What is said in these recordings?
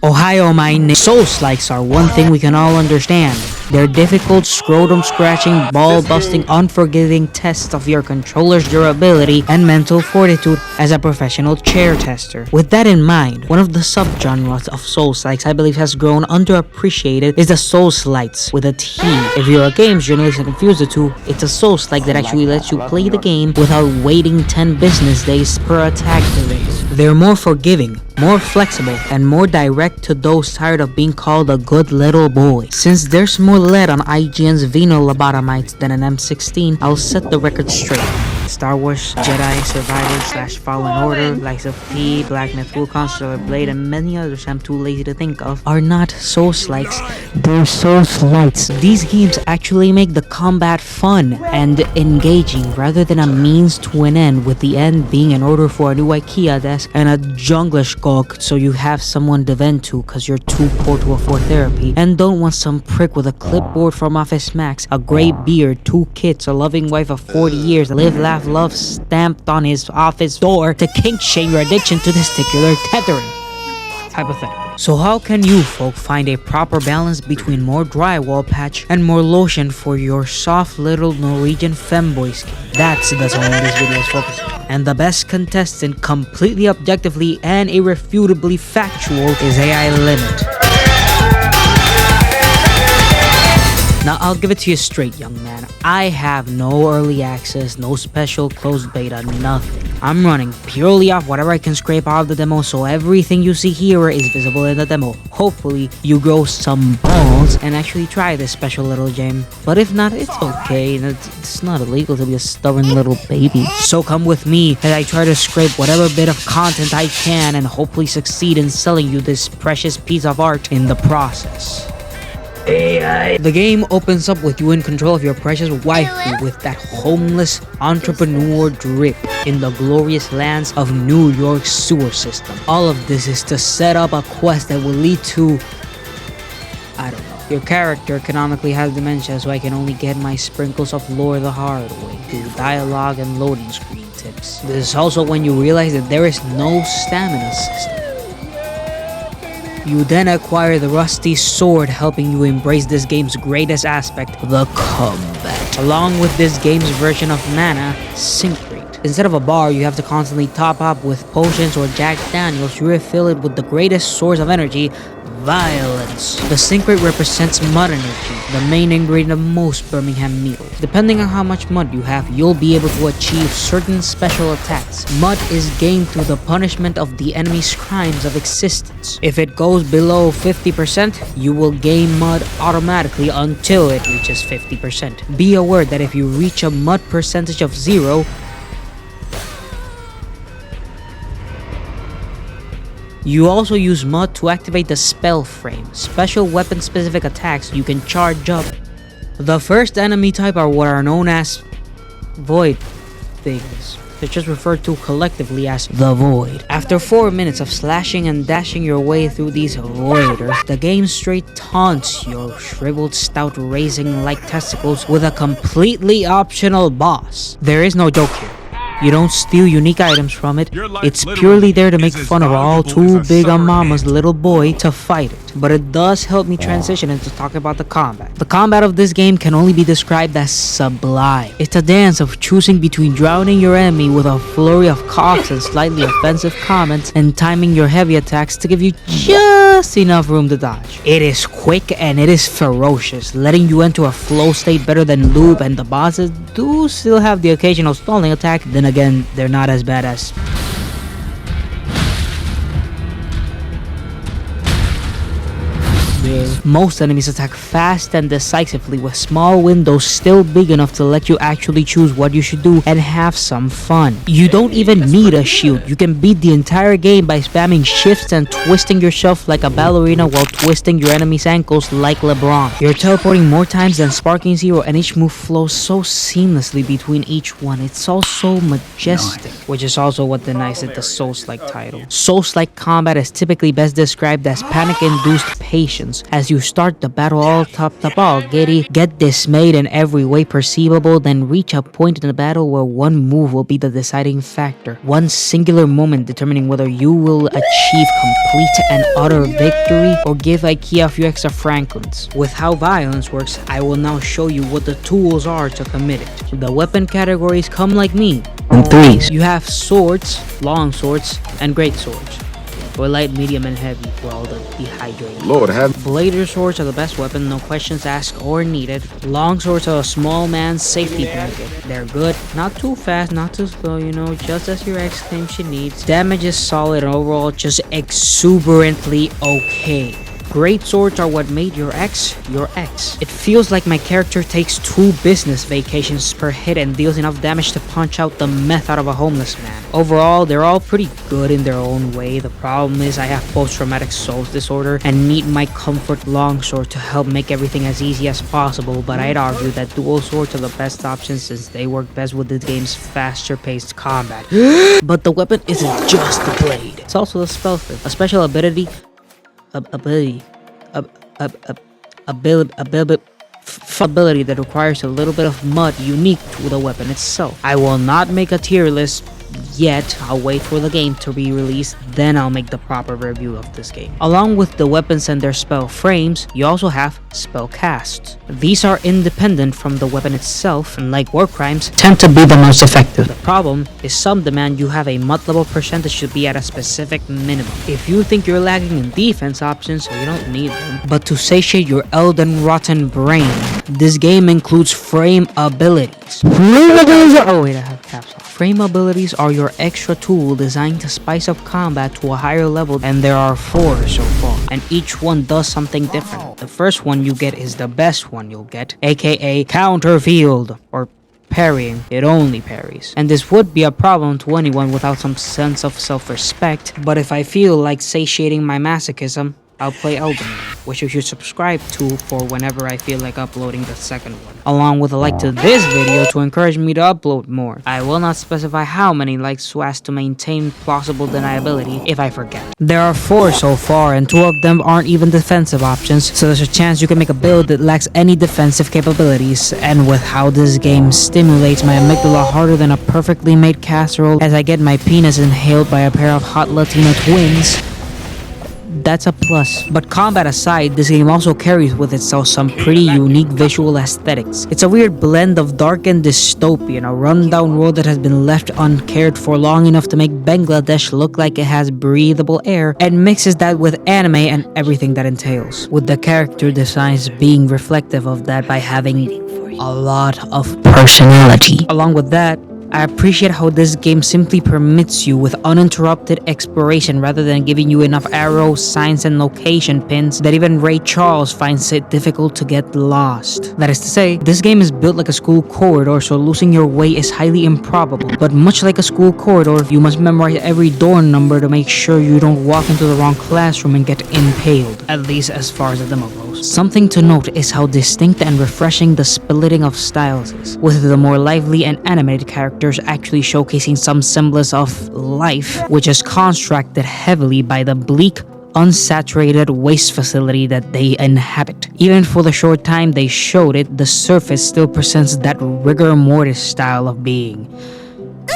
Ohio, my name. Souls-Likes are one thing we can all understand. They're difficult, scrotum-scratching, ball-busting, unforgiving tests of your controller's durability and mental fortitude as a professional chair tester. With that in mind, one of the subgenres of Souls-Likes I believe has grown underappreciated is the Souls-Lites with a T. If you're a games journalist and confuse the two, it's a Souls-like that actually lets you play the game without waiting 10 business days per attack delay. They're more forgiving, more flexible, and more direct to those tired of being called a good little boy. Since there's more lead on IGN's Lobotomites than an M16, I'll set the record straight. Star Wars, Jedi, Survivor / Fallen Order, likes of P, Black Myth Wukong, Stellar Blade, and many others I'm too lazy to think of, are not Souls-Likes, they're Souls-Lites. These games actually make the combat fun and engaging rather than a means to an end, with the end being an order for a new IKEA desk and a junglish gawk so you have someone to vent to cause you're too poor to afford therapy and don't want some prick with a clipboard from Office Max, a grey beard, 2 kids, a loving wife of 40 years, live, laugh, love stamped on his office door to kink shame your addiction to testicular tethering. Hypothetical. So how can you folk find a proper balance between more drywall patch and more lotion for your soft little Norwegian femboy skin? That's all this video is focusing on. And the best contestant, completely objectively and irrefutably factual, is AI Limit. Now, I'll give it to you straight, young man. I have no early access, no special closed beta, nothing. I'm running purely off whatever I can scrape out of the demo, so everything you see here is visible in the demo. Hopefully, you grow some balls and actually try this special little game. But if not, it's okay. It's not illegal to be a stubborn little baby. So come with me as I try to scrape whatever bit of content I can and hopefully succeed in selling you this precious piece of art in the process. AI. The game opens up with you in control of your precious waifu with that homeless entrepreneur drip in the glorious lands of New York's sewer system. All of this is to set up a quest that will lead to, I don't know. Your character canonically has dementia, so I can only get my sprinkles of lore the hard way through dialogue and loading screen tips. This is also when you realize that there is no stamina system. You then acquire the rusty sword, helping you embrace this game's greatest aspect, the combat. Along with this game's version of mana, sync rate. Instead of a bar you have to constantly top up with potions or Jack Daniels, you refill it with the greatest source of energy, violence. The sync rate represents mud energy, the main ingredient of most Birmingham meals. Depending on how much mud you have, you'll be able to achieve certain special attacks. Mud is gained through the punishment of the enemy's crimes of existence. If it goes below 50%, you will gain mud automatically until it reaches 50%. Be aware that if you reach a mud percentage of 0, you also use mud to activate the spell frame, special weapon specific attacks you can charge up. The first enemy type are what are known as void things. They're just referred to collectively as the void. After 4 minutes of slashing and dashing your way through these voiders, the game straight taunts your shriveled stout raising like testicles with a completely optional boss. There is no joke here. You don't steal unique items from it. It's purely there to make fun of all too big a mama's little boy to fight it. But it does help me transition into talking about the combat. The combat of this game can only be described as sublime. It's a dance of choosing between drowning your enemy with a flurry of coughs and slightly offensive comments and timing your heavy attacks to give you just enough room to dodge. It is quick and it is ferocious, letting you enter a flow state better than lube, and the bosses do still have the occasional stalling attack. Then again, they're not as bad as most enemies attack fast and decisively, with small windows still big enough to let you actually choose what you should do and have some fun. You don't even need a shield. You can beat the entire game by spamming shifts and twisting yourself like a ballerina while twisting your enemy's ankles like LeBron. You're teleporting more times than Sparking Zero, and each move flows so seamlessly between each one. It's all so majestic, which is also what denies it the Souls-like title. Souls-like combat is typically best described as panic-induced patience, seconds. As you start the battle all topped up, all giddy, get dismayed in every way perceivable, then reach a point in the battle where one move will be the deciding factor. One singular moment determining whether you will achieve complete and utter victory or give IKEA a few extra franklins. With how violence works, I will now show you what the tools are to commit it. The weapon categories come like me in threes. You have swords, long swords, and great swords. Or light, medium, and heavy for all the dehydrated. Lord have. Blader swords are the best weapon, no questions asked or needed. Long swords are a small man's safety blanket. They're good, not too fast, not too slow, just as your ex claims she needs. Damage is solid and overall just exuberantly okay. Great swords are what made your ex your ex. It feels like my character takes 2 business vacations per hit and deals enough damage to punch out the meth out of a homeless man. Overall, they're all pretty good in their own way. The problem is I have post-traumatic souls disorder and need my comfort longsword to help make everything as easy as possible, but I'd argue that dual swords are the best option since they work best with the game's faster-paced combat. But the weapon isn't just the blade. It's also the spell flip, a special ability that requires a little bit of mud unique to the weapon itself. I will not make a tier list yet. I'll wait for the game to be released, then I'll make the proper review of this game. Along with the weapons and their spell frames, you also have spell casts. These are independent from the weapon itself and, like war crimes, tend to be the most effective. The problem is some demand you have a mud level percentage to be at a specific minimum. If you think you're lagging in defense options, you don't need them. But to satiate your Elden rotten brain, this game includes frame abilities. Oh wait, I have caps on. Frame abilities are your extra tool designed to spice up combat to a higher level, and there are 4 so far, and each one does something different. The first one you get is the best one you'll get, aka counter field, or parrying. It only parries. And this would be a problem to anyone without some sense of self-respect, but if I feel like satiating my masochism, I'll play Elden Ring, which you should subscribe to for whenever I feel like uploading the second one, along with a like to this video to encourage me to upload more. I will not specify how many likes so as to maintain plausible deniability if I forget. There are 4 so far, and 2 of them aren't even defensive options, so there's a chance you can make a build that lacks any defensive capabilities. And with how this game stimulates my amygdala harder than a perfectly made casserole as I get my penis inhaled by a pair of hot Latino twins, that's a plus. But combat aside, this game also carries with itself some pretty unique visual aesthetics. It's a weird blend of dark and dystopian, a rundown world that has been left uncared for long enough to make Bangladesh look like it has breathable air, and mixes that with anime and everything that entails, with the character designs being reflective of that by having a lot of personality. Along with that, I appreciate how this game simply permits you with uninterrupted exploration rather than giving you enough arrows, signs, and location pins that even Ray Charles finds it difficult to get lost. That is to say, this game is built like a school corridor, so losing your way is highly improbable. But much like a school corridor, you must memorize every door number to make sure you don't walk into the wrong classroom and get impaled, at least as far as the demo goes. Something to note is how distinct and refreshing the splitting of styles is, with the more lively and animated characters actually showcasing some semblance of life, which is constructed heavily by the bleak, unsaturated waste facility that they inhabit. Even for the short time they showed it, the surface still presents that rigor mortis style of being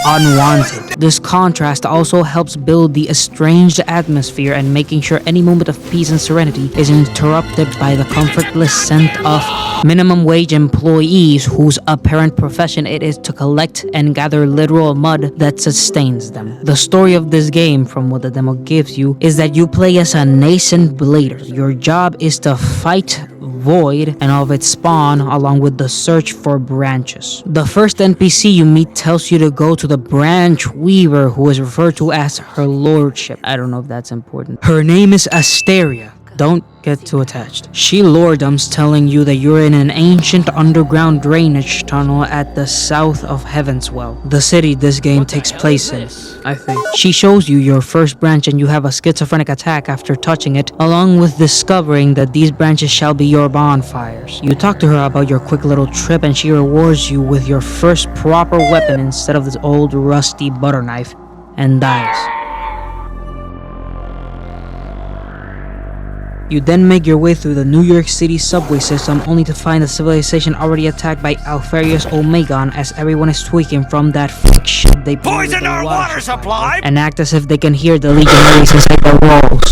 unwanted. This contrast also helps build the estranged atmosphere and making sure any moment of peace and serenity is interrupted by the comfortless scent of minimum wage employees whose apparent profession it is to collect and gather literal mud that sustains them. The story of this game, from what the demo gives you, is that you play as a nascent blader. Your job is to fight Void and all of its spawn, along with the search for branches. The first NPC you meet tells you to go to the branch weaver, who is referred to as her lordship. I don't know if that's important. Her name is Asteria. Don't get too attached. She lordoms telling you that you're in an ancient underground drainage tunnel at the south of Heaven's Well, the city this game takes place in, I think. She shows you your first branch and you have a schizophrenic attack after touching it, along with discovering that these branches shall be your bonfires. You talk to her about your quick little trip and she rewards you with your first proper weapon instead of this old rusty butter knife, and dies. You then make your way through the New York City subway system only to find the civilization already attacked by Alfarius Omegon as everyone is tweaking from that fuck shit they Poison our water supply! and act as if they can hear the legionaries inside the walls.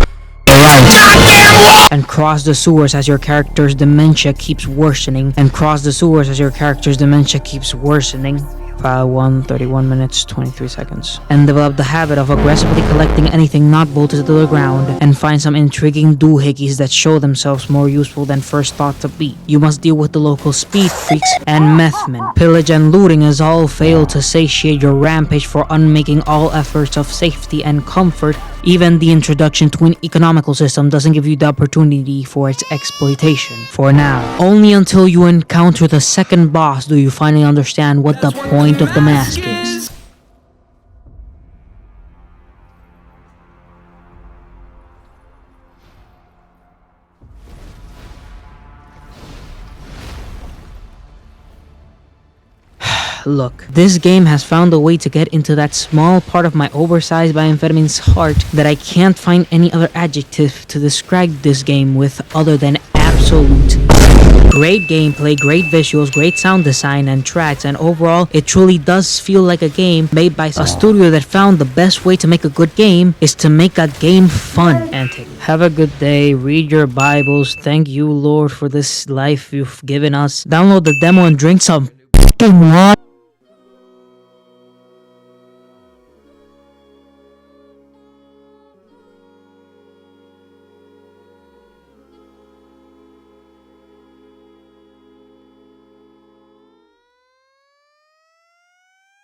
And cross the sewers as your character's dementia keeps worsening. File 1, 31 minutes, 23 seconds. And develop the habit of aggressively collecting anything not bolted to the ground, and find some intriguing doohickeys that show themselves more useful than first thought to be. You must deal with the local speed freaks and methmen. Pillage and looting has all failed to satiate your rampage for unmaking all efforts of safety and comfort. Even the introduction to an economical system doesn't give you the opportunity for its exploitation. For now. Only until you encounter the second boss do you finally understand what the point of the mask is. Look, this game has found a way to get into that small part of my oversized biamphetamine's heart that I can't find any other adjective to describe this game with other than absolute. Great gameplay, great visuals, great sound design and tracks, and overall, it truly does feel like a game made by a studio that found the best way to make a good game is to make a game fun. And have a good day, read your Bibles, thank you Lord for this life you've given us. Download the demo and drink some fucking water.